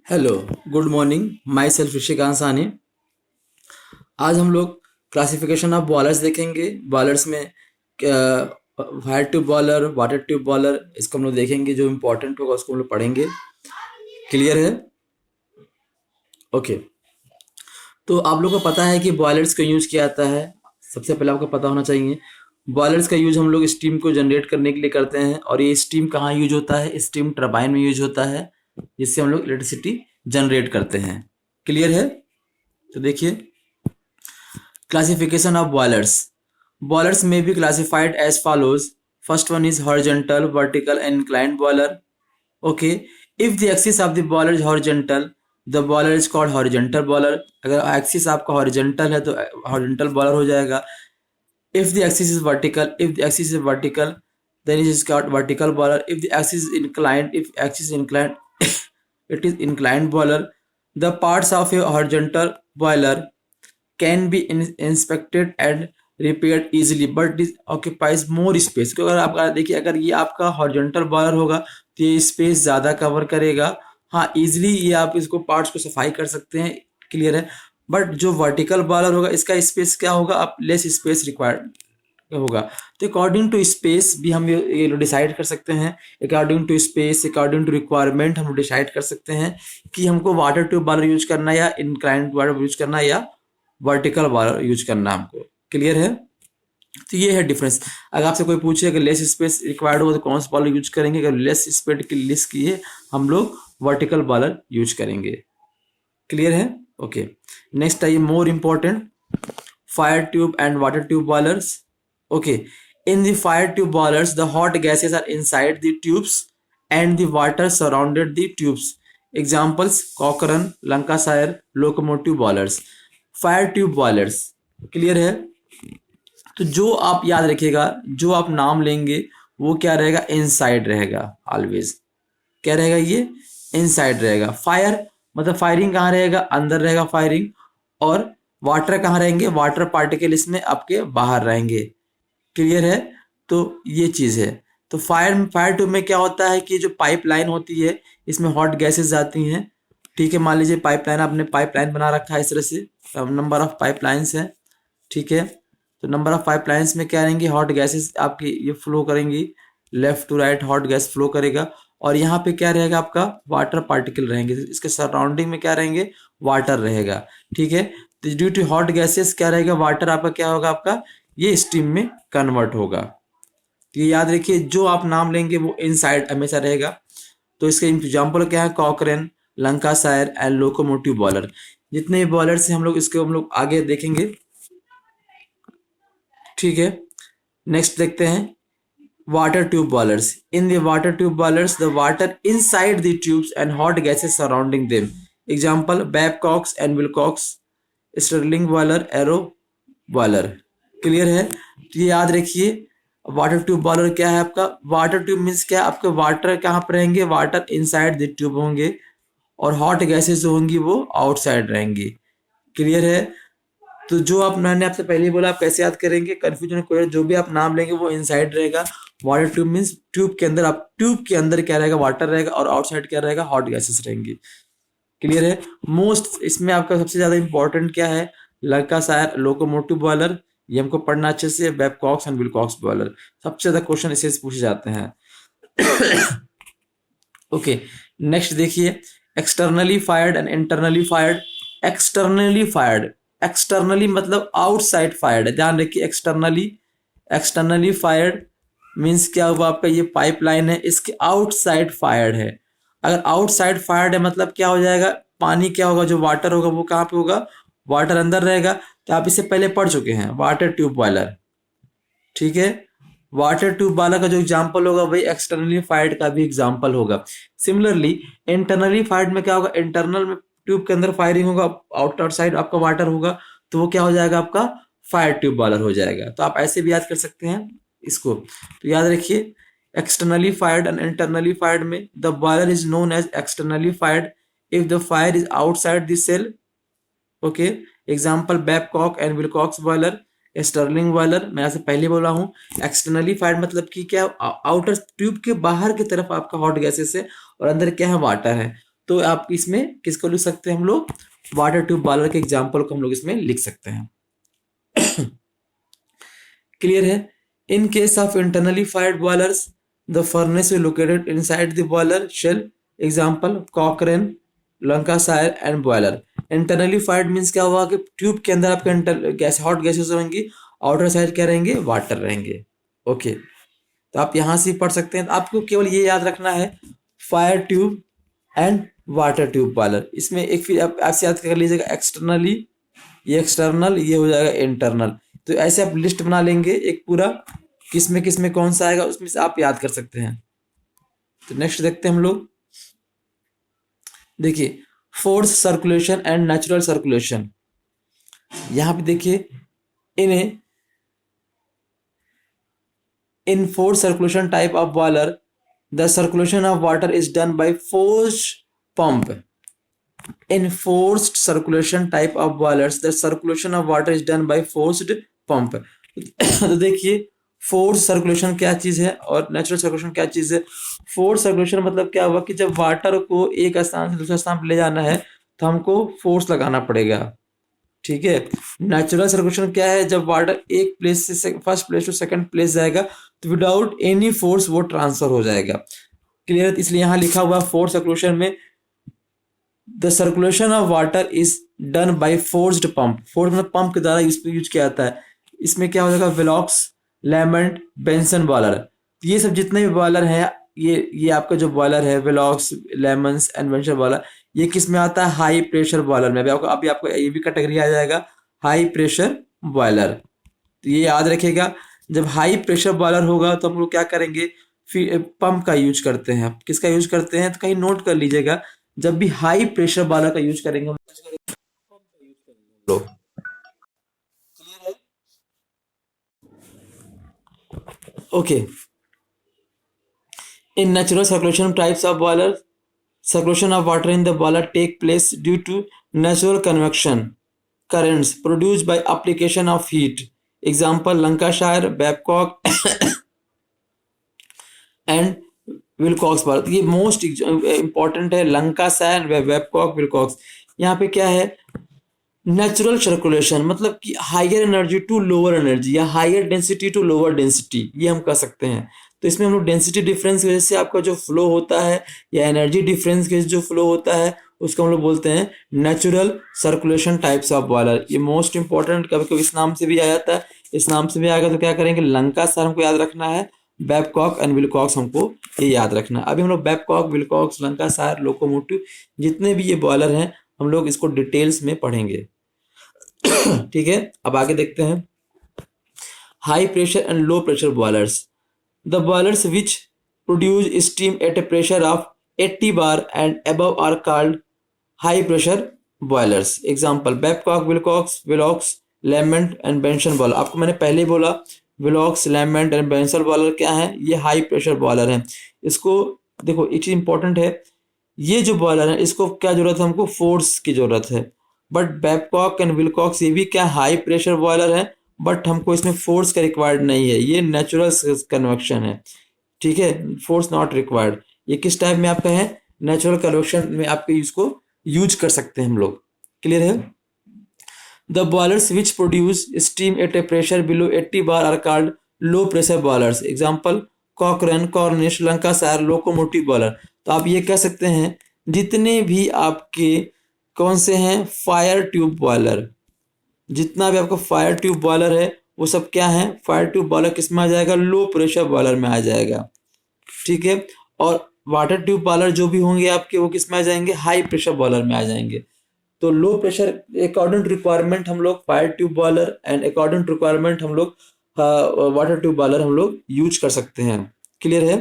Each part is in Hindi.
Hello, good morning. My self Rishikant सानी। आज हम लोग क्लासिफिकेशन ऑफ बॉलर्स देखेंगे। बॉलर्स में fire tube bowler, water tube bowler, इसको हम लोग देखेंगे। जो इम्पोर्टेंट होगा उसको हम लोग पढ़ेंगे। क्लियर है? ओके। तो आप लोग को पता है कि बॉयलर्स का यूज किया जाता है। सबसे पहले आपको पता होना चाहिए बॉयलर्स का यूज हम लोग स्टीम को जनरेट करने के लिए करते हैं। और ये स्टीम कहाँ यूज होता है? स्टीम टरबाइन में यूज होता है, जिससे हम लोग इलेक्ट्रिसिटी जनरेट करते हैं। क्लियर है? तो देखिए, classification of boilers. Boilers may be classified as follows. First one is horizontal, vertical, and inclined boiler. Okay. If the axis of the boiler is horizontal, the boiler is called horizontal boiler. अगर axis आपका horizontal है तो horizontal boiler हो जाएगा. If the axis is vertical, then it is called vertical boiler. If the axis is inclined, it is inclined boiler. The parts of a horizontal boiler can be inspected and repaired easily, but it occupies more space. तो अगर आपका देखिए, अगर ये आपका हॉरिजॉन्टल बॉयलर होगा तो ये स्पेस ज़्यादा कवर करेगा। हाँ, इजीली ये आप इसको पार्ट्स को सफाई कर सकते हैं। क्लियर है? बट जो वर्टिकल बॉयलर होगा इसका स्पेस क्या होगा? आप लेस स्पेस रिक्वायर्ड होगा। तो अकॉर्डिंग टू स्पेस भी हम ये डिसाइड कर सकते हैं। According to space, according to requirement हम डिसाइड कर सकते हैं कि हमको वाटर ट्यूब बॉयलर यूज करना है या इंक्लाइंड बॉयलर यूज करना है या वर्टिकल बॉयलर यूज करना है हमको। क्लियर है? तो ये है डिफरेंस। अगर आपसे कोई पूछे अगर लेस स्पेस रिक्वायर्ड हो तो कौन सा बॉलर यूज करेंगे? अगर लेस स्पेस की लिस्ट की है हम लोग वर्टिकल बॉलर यूज करेंगे। क्लियर है? ओके। नेक्स्ट आइए, more important, fire tube and water tube boilers. Okay. In the fire tube boilers the hot gases are inside the tubes and the water surrounded the tubes. Examples Cochran, Lancashire, locomotive boilers. Fire tube boilers. Clear है? तो जो आप याद रखिएगा, जो आप नाम लेंगे वो क्या रहेगा? इनसाइड रहेगा ऑलवेज। क्या रहेगा? ये इनसाइड रहेगा। फायर मतलब फायरिंग कहाँ रहेगा? अंदर रहेगा फायरिंग। और वाटर कहाँ रहेंगे? वाटर पार्टिकल इसमें आपके बाहर रहेंगे। क्लियर है? तो ये चीज़ है। तो फायर ट्यूब में क्या होता है कि जो पाइपलाइन होती है इसमें हॉट गैसेस जाती हैं। ठीक है, मान लीजिए पाइपलाइन, आपने पाइपलाइन बना रखा है इस तरह से, नंबर ऑफ पाइपलाइंस है। ठीक है, तो नंबर ऑफ पाइपलाइंस में क्या रहेंगी? हॉट गैसेस आपकी ये फ्लो करेंगी, left to right hot gas flow करेगा। और यहाँ पे क्या रहेगा? आपका वाटर पार्टिकल रहेंगे। इसके सराउंडिंग में क्या रहेंगे? वाटर रहेगा। ठीक है, तो ड्यू टू हॉट गैसेस क्या रहेगा? वाटर आपका क्या होगा? आपका ये स्टीम में कन्वर्ट होगा। तो ये याद रखिए, जो आप नाम लेंगे वो इनसाइड हमेशा रहेगा। तो इसके एग्जाम्पल क्या है? कॉकरेन, लंकाशायर एंड लोकोमोटिव बॉयलर। जितने बॉयलर से हम लोग आगे देखेंगे। ठीक है, नेक्स्ट देखते हैं water tube boilers. In the water tube boilers the water inside the tubes and hot gases surrounding them. Example Babcocks and Wilcox, Stirling boiler, Yarrow boiler. Clear है? तो ये याद रखिए, वाटर ट्यूब बॉयलर क्या है आपका? वाटर ट्यूब मीन्स क्या? आपके वाटर कहाँ पर रहेंगे? वाटर इनसाइड द ट्यूब होंगे और हॉट गैसेस जो होंगी वो आउटसाइड रहेंगी। क्लियर है? तो जो आप, मैंने आपसे पहले ही बोला, आप कैसे याद करेंगे? कंफ्यूजन कोई, जो भी आप नाम लेंगे वो इनसाइड रहेगा। वाटर ट्यूब मीन्स ट्यूब के अंदर, आप ट्यूब के अंदर क्या रहेगा? वाटर रहेगा और आउटसाइड क्या रहेगा? हॉट गैसेस रहेंगी। क्लियर है? मोस्ट इसमें आपका सबसे ज्यादा इंपॉर्टेंट क्या है? लंकाशायर, लोकोमोटिव बॉयलर, ये हमको पढ़ना अच्छे से। बैबकॉक्स एंड विलकॉक्स बॉयलर, सबसे ज्यादा क्वेश्चन इसे पूछे जाते हैं। ओके, नेक्स्ट देखिए, externally fired and internally fired. Externally fired, externally मतलब आउटसाइड फायर्ड है। ध्यान रखिए, एक्सटर्नली फायर्ड मीन्स क्या हुआ? आपका ये पाइपलाइन है, इसके आउटसाइड फायर्ड है। अगर आउटसाइड फायर्ड है मतलब क्या हो जाएगा? पानी क्या होगा? जो वाटर होगा वो कहाँ पे होगा? वाटर अंदर रहेगा। तो आप इससे पहले पढ़ चुके हैं, वाटर ट्यूब बॉयलर। ठीक है, वाटर ट्यूब वाला का जो एग्जांपल होगा वही एक्सटर्नली फायर्ड का भी एग्जांपल होगा। सिमिलरली इंटरनली फायर्ड में क्या होगा? इंटरनल में ट्यूब के अंदर फायरिंग होगा, आउटर साइड आपका वाटर होगा, तो वो क्या हो जाएगा? आपका फायर ट्यूब बॉयलर हो जाएगा। तो आप ऐसे भी याद कर सकते हैं इसको। तो याद रखिए, externally fired and internally fired में the boiler is known as externally fired if the fire is outside the shell. Okay, example Babcock and Wilcox boiler, Stirling boiler. मैं आपसे पहले बोला हूँ, एक्सटर्नली फायर्ड मतलब कि क्या? आउटर ट्यूब के बाहर की तरफ आपका हॉट गैसेस है और अंदर क्या है? वाटर है। तो आप इसमें किसको लिख सकते हैं हम लोग, वाटर ट्यूब बॉयलर के एग्जाम्पल को हम लोग इसमें लिख सकते हैं। क्लियर है? In case of internally fired boilers the furnace is located inside the boiler shell, example Cochran, Lancashire and boiler. Internally fired means क्या हुआ कि ट्यूब के अंदर आपके गैस हॉट गैसेस रहेंगी, आउटर साइड क्या रहेंगे, वाटर रहेंगे। ओके, तो आप यहां से पढ़ सकते हैं। आपको केवल ये याद रखना है fire tube and water tube boiler. इसमें एक फिर आपसे याद कर लीजिएगा एक्सटर्नली, ये एक्सटर्नल, ये हो जाएगा इंटरनल। तो ऐसे आप लिस्ट बना लेंगे एक पूरा, किसमें कौन सा आएगा, उसमें से आप याद कर सकते हैं। तो नेक्स्ट देखते हैं हम लोग। देखिए force circulation and natural circulation. यहां पे देखिए in forced circulation type of boiler the circulation of water is done by forced pump. In forced circulation type of boilers the circulation of water is done by forced pump. तो देखिए फोर्स सर्कुलेशन क्या चीज है और नेचुरल सर्कुलेशन क्या चीज है। फोर्स सर्कुलेशन मतलब क्या हुआ कि जब वाटर को एक स्थान से दूसरे स्थान पर ले जाना है तो हमको फोर्स लगाना पड़ेगा, ठीक है। नेचुरल सर्कुलेशन क्या है, जब वाटर एक प्लेस से first place to second place जाएगा तो विदाउट एनी फोर्स वो ट्रांसफर हो जाएगा। क्लियर? इसलिए यहां लिखा हुआ फोर्स सर्कुलेशन में the circulation of water is done by forced pump. Force मतलब पंप के द्वारा यूज किया जाता है। इसमें क्या हो जाएगा, विलॉक्स, लेमंड, बेंसन बॉयलर। ये सब जितने भी बॉयलर हैं, ये आपका जो बॉयलर है विलॉक्स, लेमंस एंड बेंसन बॉयलर, ये किस में आता है, हाई प्रेशर बॉयलर में। अभी आपको ये भी कैटेगरी आ जाएगा हाई प्रेशर बॉयलर। तो ये याद रखिएगा, जब हाई प्रेशर बॉयलर होगा तो हम लोग क्या करेंगे, फिर पंप का यूज करते हैं। किसका यूज करते हैं तो कहीं नोट कर लीजिएगा, जब भी हाई प्रेशर बॉयलर का यूज करेंगे हम लोग। क्लियर है? Okay. In natural circulation types of boiler circulation of water in the boiler take place due to natural convection currents produced by application of heat. Example Lancashire, Babcock and Wilcox boiler. ये मोस्ट इंपॉर्टेंट है, लंकाशायर, Babcock, Wilcox। यहाँ पे क्या है, नेचुरल सर्कुलेशन मतलब कि higher energy to lower energy या higher density to lower density, ये हम कह सकते हैं। तो इसमें हम लोग डेंसिटी डिफरेंस की वजह से आपका जो फ्लो होता है या एनर्जी डिफरेंस की वजह से जो फ्लो होता है उसको हम लोग बोलते हैं natural circulation types of boiler. ये मोस्ट इंपॉर्टेंट, कभी कभी इस नाम से भी आ जाता है, इस नाम से भी आएगा तो क्या करेंगे, लंकाशायर हमको याद रखना है, बैबकॉक एंड विलकॉक्स हमको ये याद रखना है। अभी हम लोग बैबकॉक, विलकॉक्स, लंकाशायर, लोकोमोटिव जितने भी ये बॉयलर हैं हम लोग इसको डिटेल्स में पढ़ेंगे। ठीक है, अब आगे देखते हैं। High pressure and low pressure boilers. The boilers which produce steam at a pressure of 80 bar and above are called high pressure boilers. Example Babcock, Wilcox, Willox, Lambent and Benson boiler। आपको मैंने पहले ही बोला Willox, Lambent and Benson boiler क्या है, ये हाई प्रेशर बॉयलर है। इसको देखो एक चीज इंपॉर्टेंट है, ये जो बॉयलर है इसको क्या जरूरत है, हमको फोर्स की जरूरत है। बट Babcock एंड Wilcox ये भी क्या हाई प्रेशर बॉयलर है, बट हमको इसमें फोर्स का रिक्वायर्ड नहीं है, ये नेचुरल कन्वेक्शन है, ठीक है, फोर्स नॉट रिक्वायर्ड। ये किस टाइप में आपका है, नेचुरल कन्वेक्शन में आपके इसको यूज कर सकते हैं हम लोग। क्लियर है? The boilers which produce steam at a pressure below 80 bar are called low pressure boilers. Example Cochran, Cornish, Lancashire, locomotive boiler. तो आप ये कह सकते हैं जितने भी आपके कौन से हैं, फायर ट्यूब बॉयलर, जितना भी आपका फायर ट्यूब बॉयलर है वो सब क्या है, फायर ट्यूब बॉयलर किस में आ जाएगा, लो प्रेशर बॉयलर में आ जाएगा, ठीक है। और वाटर ट्यूब बॉयलर जो भी होंगे आपके वो किस में आ जाएंगे, हाई प्रेशर बॉयलर में आ जाएंगे। तो low pressure according to requirement हम लोग fire tube boiler and according to requirement हम लोग वाटर ट्यूब बॉयलर हम लोग यूज कर सकते हैं। क्लियर है?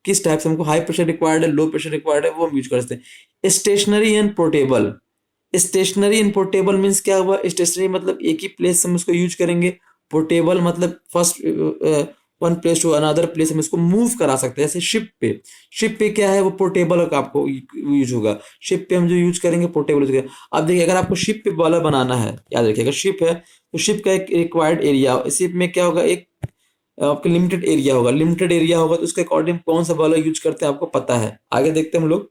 किस टाइप से हमको हाई प्रेशर रिक्वायर्ड है, लो प्रेशर रिक्वायर्ड है, वो हम यूज कर सकते हैं। Stationary and portable. Stationary and portable means क्या हुआ, स्टेशनरी मतलब एक ही प्लेस से हम उसको यूज करेंगे, पोर्टेबल मतलब first one place to another place हम इसको मूव करा सकते हैं। जैसे शिप पे क्या है, वो पोर्टेबल का आपको यूज होगा, शिप पे हम जो यूज करेंगे पोर्टेबल यूज करेंगे। अब देखिए अगर आपको शिप पे बॉयलर बनाना है, याद रखिएगा शिप है तो शिप का एक रिक्वायर्ड एरिया, शिप में क्या होगा, एक आपका लिमिटेड एरिया होगा, लिमिटेड एरिया होगा तो उसके अकॉर्डिंग कौन सा बॉयलर यूज करते हैं आपको पता है। आगे देखते हैं हम लोग।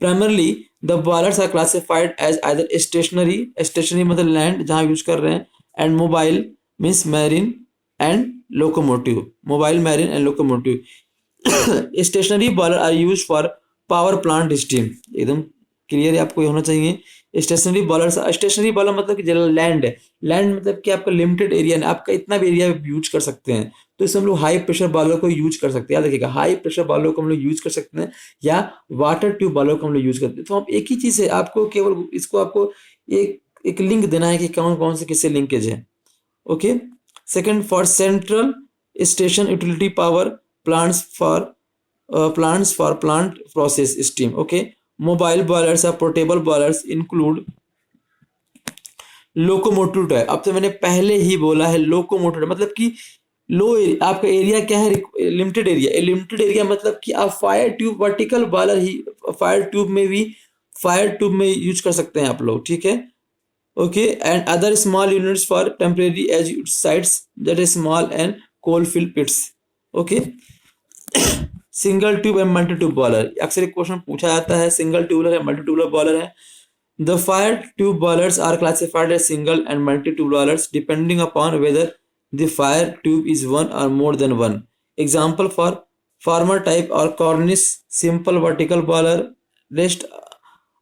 Primarily the boilers are classified as either stationary मतलब लैंड जहाँ यूज कर रहे हैं, and mobile means marine and locomotive, mobile marine and locomotive. Stationary boiler are use for power plant steam, एकदम क्लियर है आपको, ये होना चाहिए। स्टेशनरी बॉयलर मतलब कि लैंड है, लैंड मतलब कि आपका लिमिटेड एरिया है, आपका इतना भी एरिया यूज कर सकते हैं, तो इसमें हम लोग हाई प्रेशर बॉयलर को यूज कर सकते हैं। याद रखिएगा, हाई प्रेशर बॉयलर को हम लोग यूज कर सकते हैं या वाटर ट्यूब बॉयलर को हम लोग यूज करते हैं। तो हम एक ही चीज है, आपको केवल इसको आपको एक एक लिंक देना है कि कौन कौन से किससे लिंकेज है। Okay, second for central station utility power plants for plant process steam. Okay, mobile boilers या portable boilers include locomotive type. अब तो मैंने पहले ही बोला है लोकोमोटिव मतलब कि आपका एरिया क्या है, लिमिटेड एरिया। लिमिटेड एरिया मतलब कि आप फायर ट्यूब वर्टिकल बॉयलर ही फायर ट्यूब में यूज कर सकते हैं आप लोग, ठीक है। Okay, and other small units for temporary edge sites that is small and coal field pits. Okay, single tube and multi tube boiler, अक्सर एक क्वेश्चन पूछा जाता है, सिंगल ट्यूबलर है मल्टी ट्यूबलर बॉयलर है। The fire tube boilers are classified as single and multi-tube boilers depending upon whether the fire tube is one or more than one. Example for farmer type or cornice simple vertical boiler, rest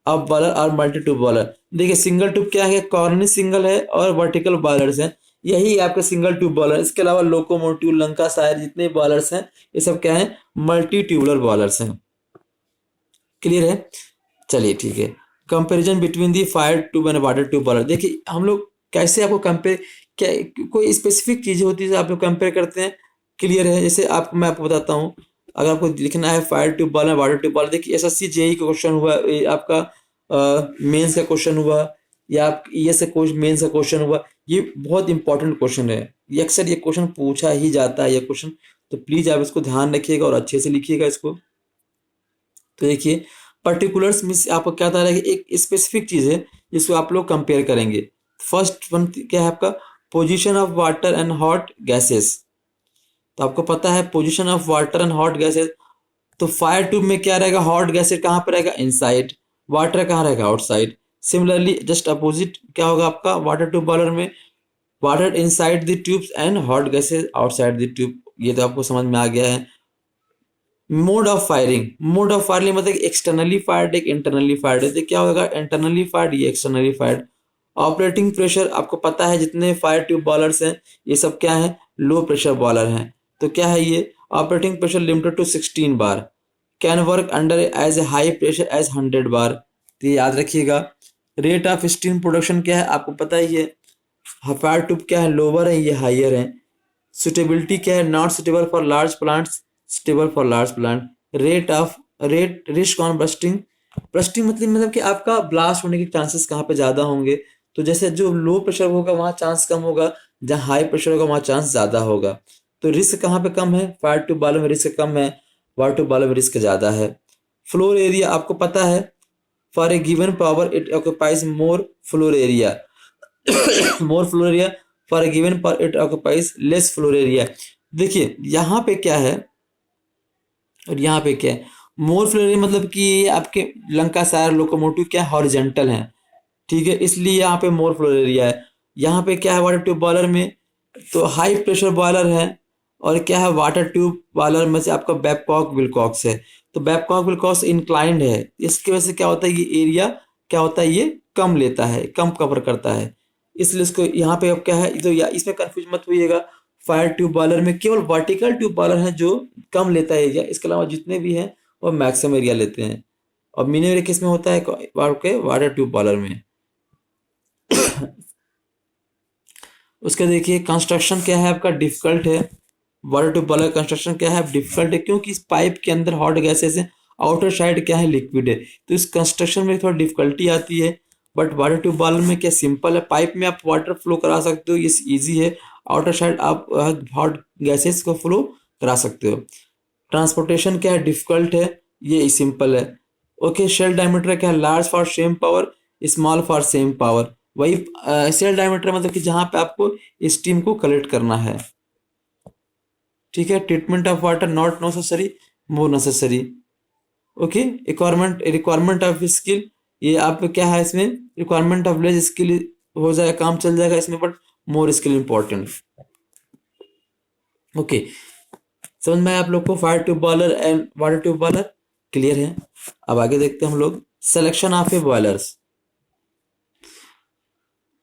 of boiler और multi-tube boiler। देखिए सिंगल ट्यूब क्या है, कॉर्निस सिंगल है और वर्टिकल बॉयलर्स हैं, यही आपके सिंगल ट्यूब बॉयलर। इसके अलावा लोकोमोटिव, लंकासायर जितने बॉयलर्स हैं ये सब क्या है, मल्टी ट्यूबलर बॉयलर्स हैं। क्लियर है, चलिए ठीक है। Comparison between the fire tube and water tube boiler, देखिए हम लोग कैसे आपको कंपेयर, क्या कोई स्पेसिफिक चीज़ें होती है आप लोग कंपेयर करते हैं। क्लियर है, जैसे मैं आपको बताता हूँ, अगर आपको लिखना है fire tube boiler water tube boiler, देखिए एसएससी जेईई का क्वेश्चन हुआ, आपका मेंस का क्वेश्चन हुआ, या आप ईएस का मेंस का क्वेश्चन हुआ, ये बहुत इंपॉर्टेंट क्वेश्चन है, ये अक्सर ये क्वेश्चन पूछा ही जाता है ये क्वेश्चन, तो प्लीज आप इसको ध्यान रखिएगा और अच्छे से लिखिएगा इसको। तो देखिए पर्टिकुलर्स मीन्स आपको क्या बता रहा है कि एक स्पेसिफिक चीज है जिसको आप लोग कंपेयर करेंगे। फर्स्ट वन क्या है आपका, position of water and hot gases. तो आपको पता है position of water and hot gases, तो फायर ट्यूब में क्या रहेगा, हॉट गैसेस कहाँ पर रहेगा, इनसाइड, वाटर कहाँ रहेगा, आउटसाइड। सिमिलरली जस्ट अपोजिट क्या होगा आपका, वाटर ट्यूब बॉयलर में water inside the tubes and hot gases outside the tube. ये तो आपको समझ में आ गया है। मोड ऑफ फायरिंग मतलब एक्सटर्नली फायर्ड एक इंटरनली फायर्ड है, तो क्या होगा, इंटरनली फायर्ड ये एक्सटर्नली फायर्ड। ऑपरेटिंग प्रेशर आपको पता है जितने फायर ट्यूब बॉयलर्स हैं ये सब क्या है, लो प्रेशर बॉयलर हैं, तो क्या है ये, operating pressure limited to 16 bar, can work under as a high pressure as 100 bar. तो ये याद रखिएगा। रेट ऑफ स्टीम प्रोडक्शन क्या है आपको पता ही है, फायर ट्यूब क्या है, लोअर है, ये हाइयर है। सुटेबिलिटी क्या है, not suitable for large plants, stable for large plant. Rate risk on bursting मतलब कि आपका ब्लास्ट होने के चांसेस कहाँ पे ज्यादा होंगे, तो जैसे जो लो प्रेशर होगा वहाँ चांस कम होगा, जहाँ हाई प्रेशर होगा वहाँ चांस ज्यादा होगा। तो रिस्क कहाँ पे कम है, फायर ट्यूब वालों में रिस्क कम है, वाटर ट्यूब वालों में रिस्क ज्यादा है। फ्लोर एरिया आपको पता है, for a given power it occupies more floor area for a given power it occupies less floor area. देखिए यहाँ पे क्या है और यहाँ पे क्या है, मोर फ्लोर एरिया मतलब कि आपके लंकासायर लोकोमोटिव क्या हॉरिजेंटल है, ठीक है, इसलिए यहाँ पे मोर फ्लोर एरिया है। यहाँ पे क्या है वाटर ट्यूब बॉयलर में, तो हाई प्रेशर बॉयलर है, और क्या है वाटर ट्यूब बॉयलर में से आपका बैबकॉक विलकॉक्स है, तो बैबकॉक विलकॉक्स इंक्लाइंड है, इसकी वजह से क्या होता है, ये एरिया क्या होता है, ये कम लेता है, कम कवर करता है, इसलिए इसको यहाँ पे अब क्या है, तो इसमें कंफ्यूज मत होइएगा। फायर ट्यूब बॉयलर में केवल वर्टिकल ट्यूब बॉयलर है जो कम लेता है एरिया, इसके अलावा जितने भी हैं वो मैक्सिमम एरिया लेते हैं। और मिनी एरिया किस में होता है, वाटर ट्यूब बॉयलर में। उसके देखिए कंस्ट्रक्शन क्या है आपका, डिफिकल्ट है। वाटर ट्यूब बॉयलर कंस्ट्रक्शन क्या है, डिफिकल्ट है, क्योंकि इस पाइप के अंदर हॉट गैसेस है, आउटर साइड क्या है, लिक्विड है, तो इस कंस्ट्रक्शन में थोड़ा डिफिकल्टी आती है। बट वाटर ट्यूब बॉयलर में क्या सिंपल है, पाइप में आप वाटर फ्लो करा सकते हो, ये इजी है, आउटर साइड आप हॉट गैसेस को फ्लो करा सकते हो। ट्रांसपोर्टेशन क्या है, डिफिकल्ट है, ये सिंपल है। ओके, शेल डायमीटर क्या है, large for same power, small for same power. वही सेल डायमीटर मतलब कि जहां पे आपको स्टीम को कलेक्ट करना है, ठीक है। Treatment of water not necessary, more necessary. Okay. Requirement of skill, ये आप क्या है इसमें, रिक्वायरमेंट ऑफ लेस स्किल हो जाएगा, काम चल जाएगा इसमें, but more skill important. Okay, समझ में आया आप लोग को fire tube boiler and water tube boiler, clear है। अब आगे देखते हैं हम लोग सिलेक्शन ऑफ ए बॉयलर्स।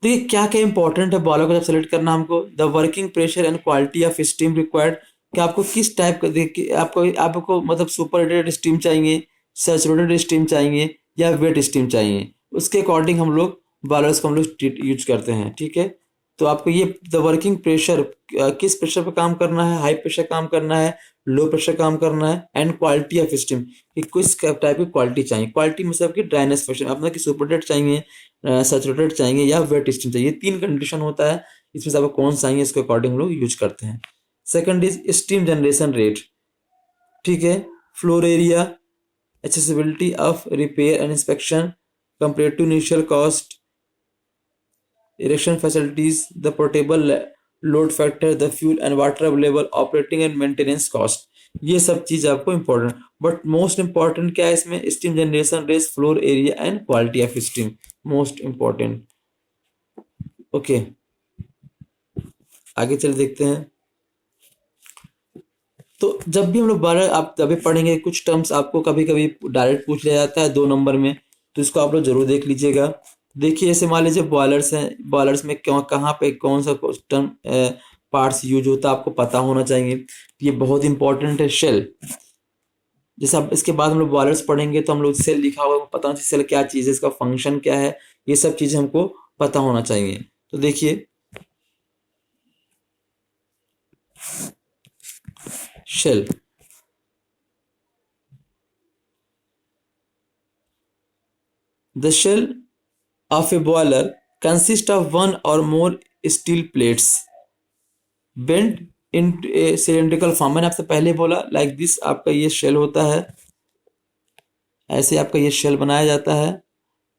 देखिए क्या क्या इंपॉर्टेंट है बॉयलर को जब सेलेक्ट करना हमको, the working pressure and quality of steam required, कि आपको किस टाइप का देखिए, आपको मतलब सुपर हीटेड स्टीम चाहिए, सैचुरेटेड स्टीम चाहिए, या वेट स्टीम चाहिए, उसके अकॉर्डिंग हम लोग बॉयलर्स को हम लोग यूज करते हैं, ठीक है। तो आपको ये द वर्किंग प्रेशर, किस प्रेशर पे काम करना है, हाई प्रेशर काम करना है, लो प्रेशर काम करना है, एंड क्वालिटी ऑफ स्टीम, कि किस टाइप की क्वालिटी चाहिए, क्वालिटी मतलब कि ड्राइनेस प्रेशर अपना कि सुपरडेट चाहिए, सैचुरेटेड चाहिए, या वेट स्टीम चाहिए, तीन कंडीशन होता है, इसमें से आपको कौन चाहिए इसके अकॉर्डिंग हम लोग यूज करते हैं। Second is steam generation rate, ठीक है, floor area, accessibility of repair and inspection compared to initial cost, erection facilities, the portable load factor, the fuel and water available, operating and maintenance cost, ये सब चीज आपको इंपॉर्टेंट, बट मोस्ट इंपॉर्टेंट क्या है इसमें, steam generation rate, floor area and quality of steam, most important. Okay, आगे चल देखते हैं। तो जब भी हम लोग बारह आप अभी पढ़ेंगे, कुछ टर्म्स आपको कभी कभी डायरेक्ट पूछ लिया जाता है 2 नंबर में, तो इसको आप लोग जरूर देख लीजिएगा। देखिए ऐसे मान लीजिए बॉयलर्स हैं, बॉयलर्स में क्यों कहाँ पे कौन सा टर्म पार्ट्स यूज होता है आपको पता होना चाहिए, ये बहुत इंपॉर्टेंट है। शेल, जैसे अब इसके बाद हम लोग बॉयलर्स पढ़ेंगे तो हम लोग सेल लिखा होगा, पता होना चाहिए सेल क्या चीज़ है, इसका फंक्शन क्या है, ये सब चीज़ें हमको पता होना चाहिए। तो देखिए shell, the shell of a boiler consists of one or more steel plates bent into a cylindrical form। मैंने आपसे पहले बोला लाइक दिस आपका ये शेल होता है, ऐसे आपका ये शेल बनाया जाता है,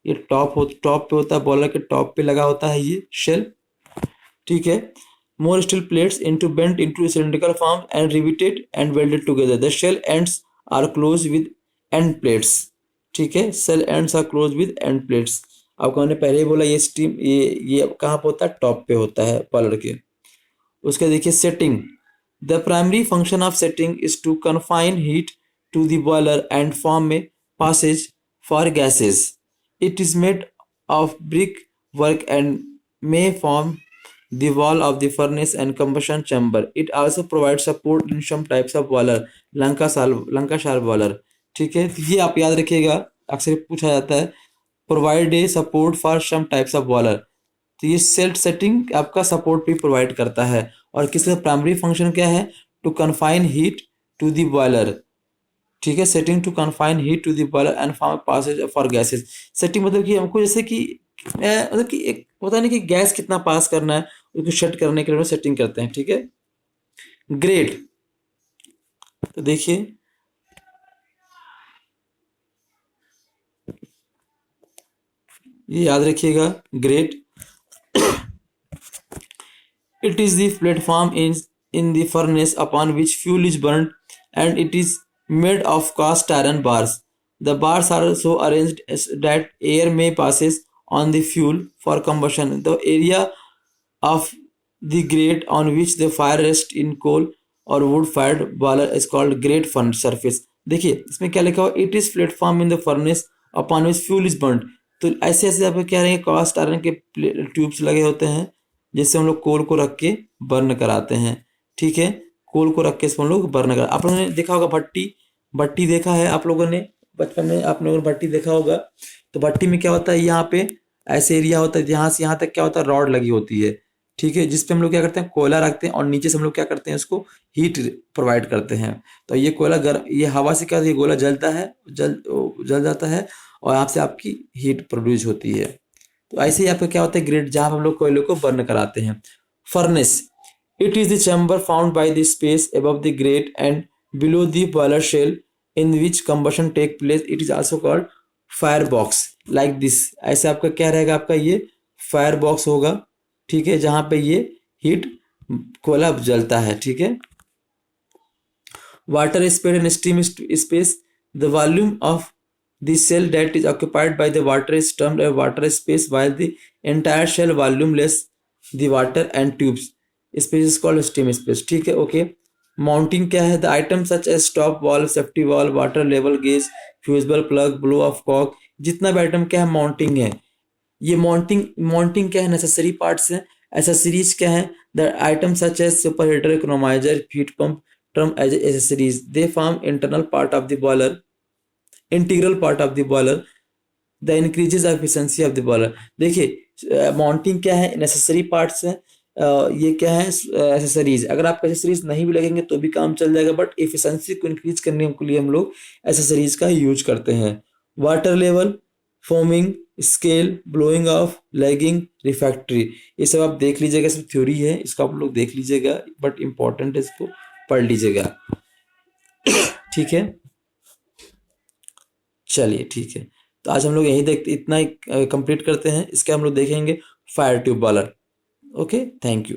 ये टॉप पे होता है, बॉयलर के टॉप पे लगा होता है ये शेल, ठीक है। More steel plates into bent into cylindrical form and riveted and welded together, the shell ends are close with end plates, ठीक है, shell ends are close with end plates. आपको मैंने पहले ही बोला ये स्टीम ये कहाँ पे होता है, टॉप पे होता है बॉयलर के। उसके देखिए setting, the primary function of setting is to confine heat to the boiler and form a passage for gases. It is made of brick work and may form the wall of the furnace and combustion chamber. It also provides support in some types of boiler, Lancashire boiler, ठीक है। तो ये आप याद रखिएगा, अक्सर पूछा जाता है, provide a support for some types of boiler, तो ये सेल्फ सेटिंग आपका सपोर्ट भी प्रोवाइड करता है। और किसका प्राइमरी फंक्शन क्या है, to confine heat to the boiler, ठीक है, setting to confine heat to the boiler and form passage for gases. Setting मतलब कि हमको जैसे कि मतलब कि एक होता नहीं कि गैस कितना पास करना है, उसको सेट करने के लिए सेटिंग करते हैं, ठीक है। ग्रेड, तो देखिए ये याद रखिएगा, grade, it is the platform in the furnace upon which fuel is burned and it is made of cast iron bars. The bars are so arranged that air may passes on the fuel for combustion. The area of the grate on which the fire rests in coal or wood fired boiler is called grate surface. देखिए इसमें क्या लिखा हुआ, it is platform in the furnace upon which fuel is burned. तो ऐसे ऐसे आप क्या रहेंगे, कास्ट आयरन के ट्यूब्स लगे होते हैं जिससे हम लोग कोल को रख के बर्न कराते हैं, ठीक है, कोल को रख के इसमें हम लोग बर्न करा। आप लोगों ने देखा होगा भट्टी देखा है आप लोगों ने, बचपन में आप लोगों ने भट्टी देखा होगा। तो भट्टी में क्या होता है, यहाँ पे ऐसे एरिया होता है, यहाँ से यहाँ तक क्या होता है, रॉड लगी होती है, ठीक है, जिसपे हम लोग क्या करते हैं, कोयला रखते हैं और नीचे से हम लोग क्या करते हैं, उसको हीट प्रोवाइड करते हैं। तो ये कोयला ये हवा से क्या होता है, ये गोला जलता है, जल जाता है और आपसे आपकी हीट प्रोड्यूस होती है। तो ऐसे ही आपका क्या होता है, ग्रेड, जहाँ हम लोग कोयले को बर्न कराते हैं। Furnace, it is the chamber found by the space above the grate and below the boiler shell in which combustion take place. It is also called firebox, like this। ऐसे आपका क्या रहेगा, आपका ये firebox होगा, ठीक है, जहाँ पे ये हीट कोयला जलता है, ठीक है। Water space and steam space, The volume of the cell that is occupied by the water is termed a water space, while the entire shell volume less the water and tubes space is called steam space. ठीक है, ओके. माउंटिंग क्या है? The item such as stop valve, safety valve, water level gauge, fusible plug, blow off cock, जितना भी आइटम क्या है माउंटिंग है. ये माउंटिंग क्या है? नेसेसरी पार्ट्स हैं. एसेसरीज क्या है? The item such as superheater, economiser, heat pump term as accessories. They form internal part of the boiler, integral part of the boiler. The increases efficiency of the boiler. देखिए माउंटिंग क्या है? नेसेसरी पार्ट्स हैं. ये क्या है? एसेसरीज. अगर आप एसेसरीज नहीं भी लगेंगे तो भी काम चल जाएगा, बट एफिशिएंसी को इंक्रीज करने के लिए हम लोग एसेसरीज का यूज करते हैं. Water level, foaming, scale, blowing of, lagging, refractory, ये सब आप देख लीजिएगा. इसमें थ्योरी है, इसको आप लोग देख लीजिएगा, बट इंपॉर्टेंट है, इसको पढ़ लीजिएगा. ठीक है, चलिए ठीक है. तो आज हम लोग यही देखते, इतना ही कंप्लीट करते हैं. इसके हम लोग देखेंगे fire tube boiler. Okay, thank you.